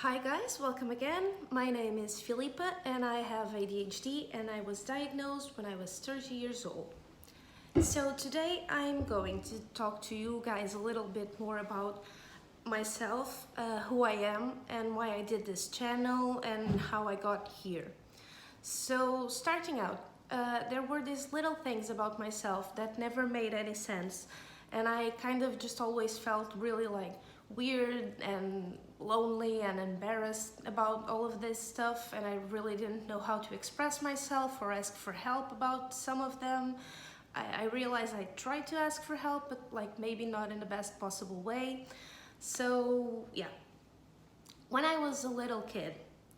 Hi guys, welcome again. My name is Filipa and I have ADHD and I was diagnosed when I was 30 years old. So today I'm going to talk to you guys a little bit more about myself, who I am and why I did this channel and how I got here. So starting out, there were these little things about myself that never made any sense, and I kind of just always felt really weird and lonely and embarrassed about all of this stuff, and I really didn't know how to express myself or ask for help about some of them. I realized I tried to ask for help, but maybe not in the best possible way. So yeah, when I was a little kid,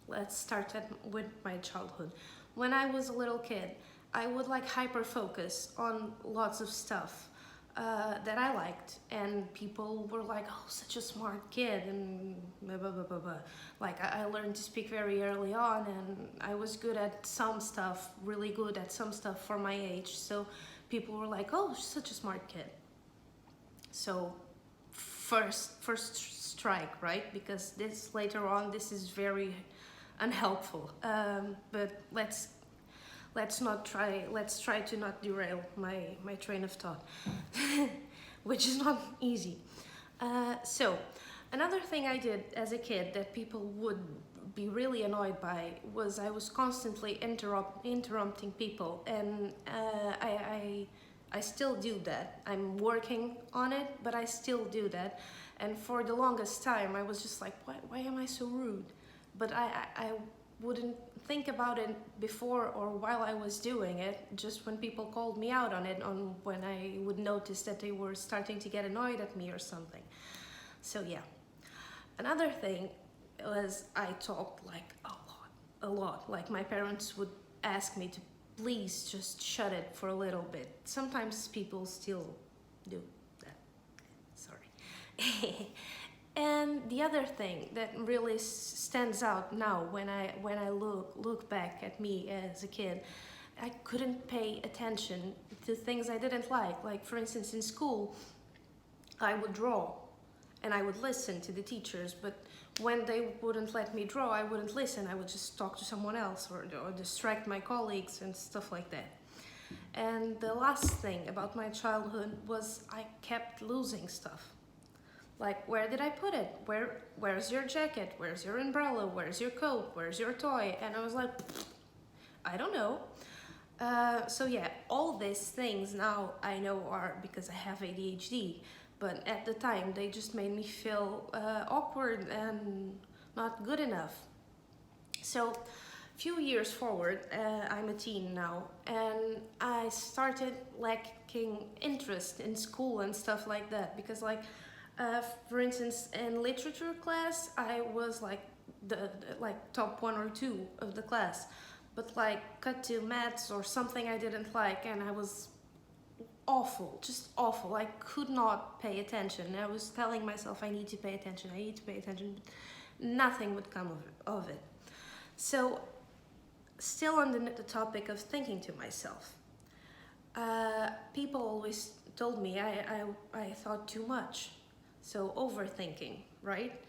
let's start with my childhood. When I was a little kid, I would hyper focus on lots of stuff that I liked, and people were like, "Oh, such a smart kid," and blah blah blah blah blah. I learned to speak very early on, and I was good at some stuff, really good at some stuff for my age. So people were like, "Oh, such a smart kid." So first strike, right? Because this later on, this is very unhelpful. But let's try to not derail my train of thought, which is not easy. So another thing I did as a kid that people would be really annoyed by was I was constantly interrupting people, and I still do that. I'm working on it, but I still do that. And for the longest time, I was just like, why am I so rude? But I wouldn't think about it before or while I was doing it, just when people called me out on it, on when I would notice that they were starting to get annoyed at me or something. So yeah. Another thing was I talked a lot. Like my parents would ask me to please just shut it for a little bit. Sometimes people still do that. Sorry. And the other thing that really stands out now when I look back at me as a kid, I couldn't pay attention to things I didn't like. Like for instance, in school, I would draw and I would listen to the teachers, but when they wouldn't let me draw, I wouldn't listen. I would just talk to someone else or distract my colleagues and stuff like that. And the last thing about my childhood was I kept losing stuff. Like, where did I put it? Where's your jacket? Where's your umbrella? Where's your coat? Where's your toy? And I was like, I don't know. So yeah, all these things now I know are because I have ADHD, but at the time they just made me feel awkward and not good enough. So a few years forward, I'm a teen now, and I started lacking interest in school and stuff like that, because for instance, in literature class, I was the top 1 or 2 of the class, but cut to maths or something I didn't like, and I was awful, just awful. I could not pay attention. I was telling myself I need to pay attention, but nothing would come of it. So, still on the topic of thinking to myself, people always told me I thought too much. So overthinking, right?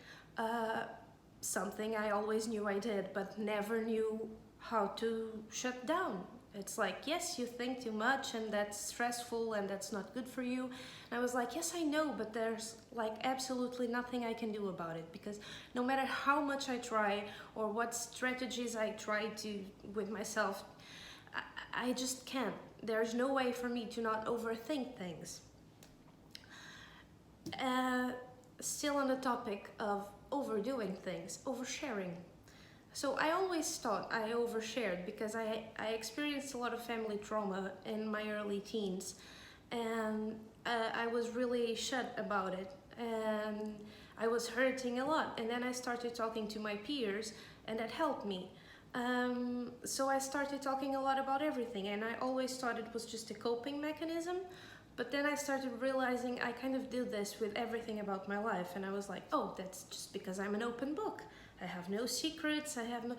Something I always knew I did, but never knew how to shut down. It's like, yes, you think too much and that's stressful and that's not good for you. And I was like, yes, I know, but there's absolutely nothing I can do about it, because no matter how much I try or what strategies I try to with myself, I just can't. There's no way for me to not overthink things. Still on the topic of overdoing things, oversharing. So I always thought I overshared because I experienced a lot of family trauma in my early teens, and I was really shut about it, and I was hurting a lot. And then I started talking to my peers, and that helped me. So I started talking a lot about everything, and I always thought it was just a coping mechanism. But then I started realizing I kind of do this with everything about my life, and I was like, oh, that's just because I'm an open book. I have no secrets, I have no...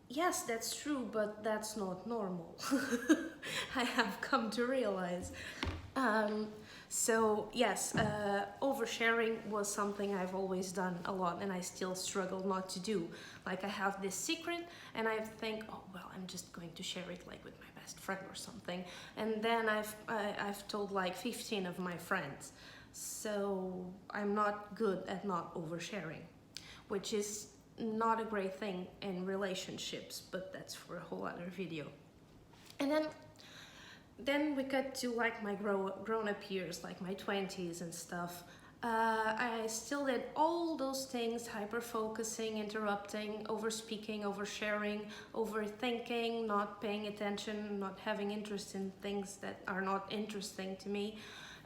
Yes, that's true, but that's not normal. I have come to realize. So yes, oversharing was something I've always done a lot, and I still struggle not to do. Like I have this secret, and I think, oh well, I'm just going to share it like with my best friend or something, and then I've told like 15 of my friends. So I'm not good at not oversharing, which is not a great thing in relationships, but that's for a whole other video. And then we got to like my grown-up years, like my 20s and stuff. I still did all those things: hyper focusing, interrupting, over speaking, oversharing, overthinking, not paying attention, not having interest in things that are not interesting to me,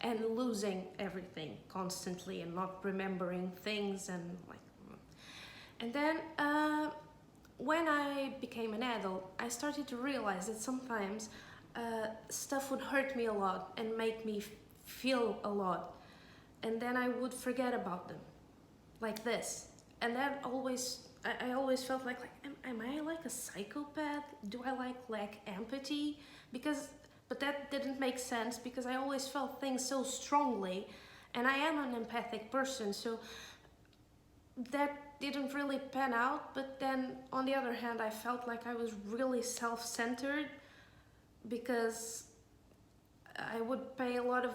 and losing everything constantly and not remembering things. And then when I became an adult, I started to realize that sometimes stuff would hurt me a lot and make me feel a lot, and then I would forget about them, like this. And that I always felt like am I like a psychopath? Do I like lack empathy? But that didn't make sense, because I always felt things so strongly, and I am an empathic person, so that didn't really pan out. But then on the other hand, I felt like I was really self-centered, because I would pay a lot of,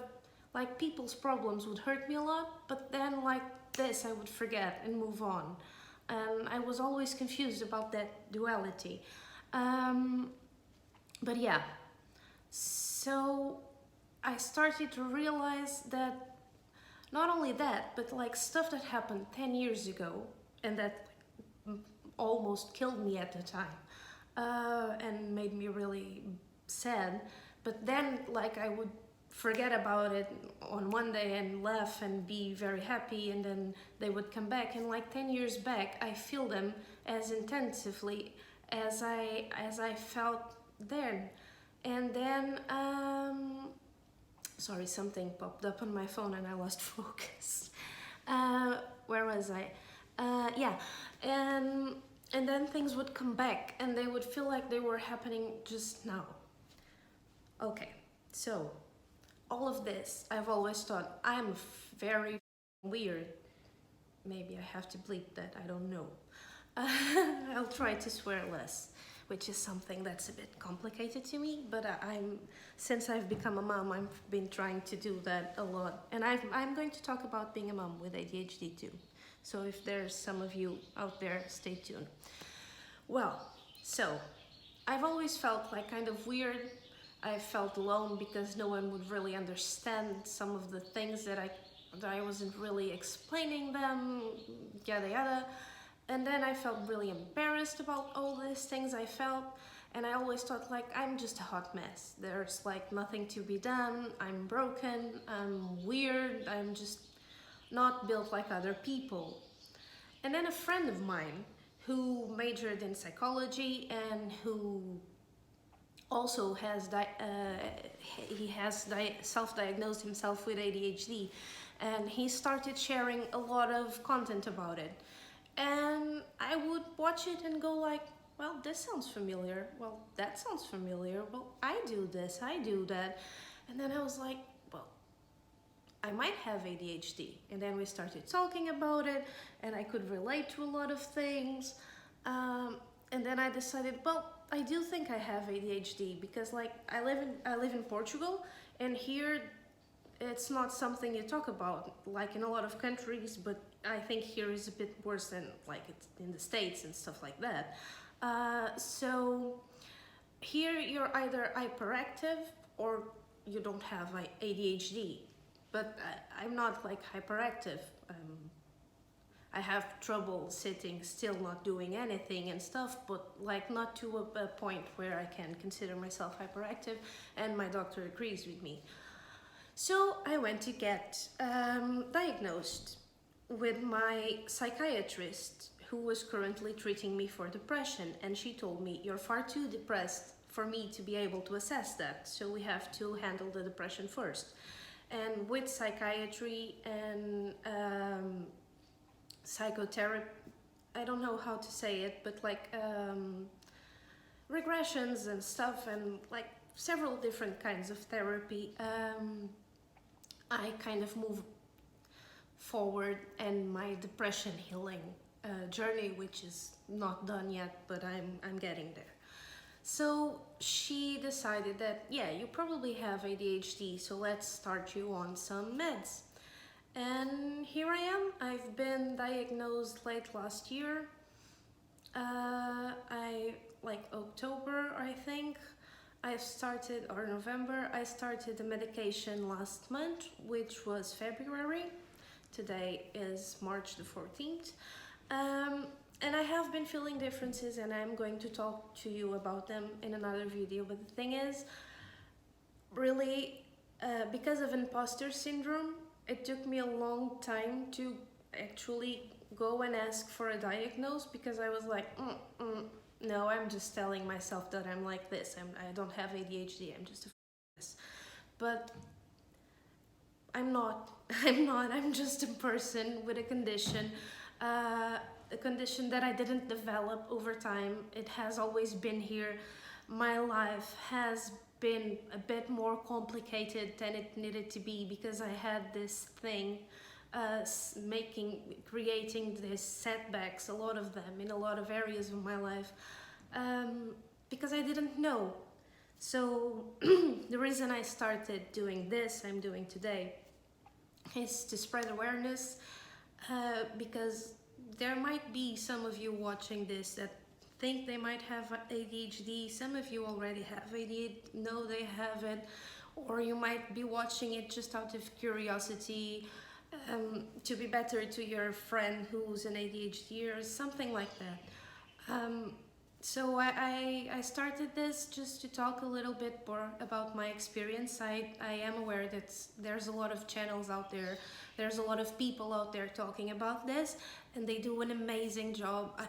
like, people's problems would hurt me a lot, but then like this I would forget and move on. And I was always confused about that duality. But yeah, so I started to realize that not only that, but like stuff that happened 10 years ago and that almost killed me at the time, and made me really sad. But then like I would forget about it on one day and laugh and be very happy, and then they would come back, and like 10 years back I feel them as intensively as I felt then. And then sorry, something popped up on my phone and I lost focus. Where was I? Yeah, and then things would come back and they would feel like they were happening just now. Okay, so all of this, I've always thought I'm very weird. Maybe I have to bleep that, I don't know. I'll try to swear less, which is something that's a bit complicated to me, but since I've become a mom, I've been trying to do that a lot. And I'm going to talk about being a mom with ADHD too. So if there's some of you out there, stay tuned. Well, so I've always felt like kind of weird. I felt alone because no one would really understand some of the things that I wasn't really explaining them, yada yada. And then I felt really embarrassed about all these things I felt, and I always thought like I'm just a hot mess. There's like nothing to be done, I'm broken, I'm weird, I'm just not built like other people. And then a friend of mine who majored in psychology and who also has self-diagnosed himself with ADHD, and he started sharing a lot of content about it. And I would watch it and go like, well, this sounds familiar. Well, that sounds familiar. Well, I do this, I do that. And then I was like, well, I might have ADHD. And then we started talking about it, and I could relate to a lot of things. And then I decided, well, I do think I have ADHD, because like I live in Portugal, and here it's not something you talk about like in a lot of countries, but I think here is a bit worse than like it's in the States and stuff like that. So here you're either hyperactive or you don't have ADHD, but I'm not like hyperactive. I have trouble sitting still, not doing anything and stuff, but like not to a point where I can consider myself hyperactive, and my doctor agrees with me. So I went to get diagnosed with my psychiatrist, who was currently treating me for depression, and she told me, you're far too depressed for me to be able to assess that, so we have to handle the depression first. And with psychiatry and psychotherapy, I don't know how to say it, but like regressions and stuff, and like several different kinds of therapy, I kind of move forward in my depression healing journey, which is not done yet, but I'm getting there. So she decided that, yeah, you probably have ADHD, so let's start you on some meds. And here I am. I've been diagnosed late last year. I like October, I think. I started, or November, I started the medication last month, which was February. Today is March the 14th. And I have been feeling differences, and I'm going to talk to you about them in another video. But the thing is, really, because of imposter syndrome, it took me a long time to actually go and ask for a diagnosis, because I was like, no, I'm just telling myself that I'm like this. I don't have ADHD. I'm just a this. But I'm not. I'm just a person with a condition. A condition that I didn't develop over time. It has always been here. My life has been a bit more complicated than it needed to be, because I had this thing creating these setbacks, a lot of them in a lot of areas of my life, because I didn't know. So the reason I started doing this I'm doing today is to spread awareness, because there might be some of you watching this that think they might have ADHD. Some of you already have ADHD, know they have it, or you might be watching it just out of curiosity, to be better to your friend who's an ADHD or something like that. So I started this just to talk a little bit more about my experience. I am aware that there's a lot of channels out there, there's a lot of people out there talking about this, and they do an amazing job.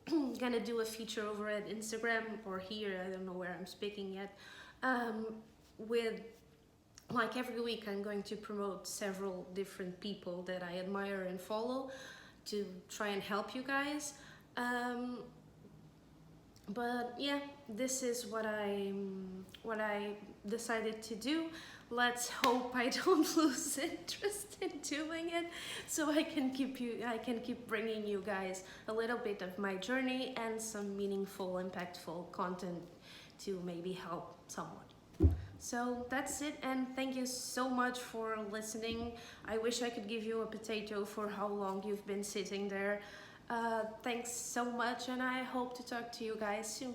I'm gonna do a feature over at Instagram or here, I don't know where I'm speaking yet, with, like, every week I'm going to promote several different people that I admire and follow to try and help you guys. But yeah, this is what I decided to do. Let's hope I don't lose interest in doing it, so I can keep bringing you guys a little bit of my journey and some meaningful, impactful content to maybe help someone. So that's it, and thank you so much for listening. I wish I could give you a potato for how long you've been sitting there. Thanks so much, and I hope to talk to you guys soon.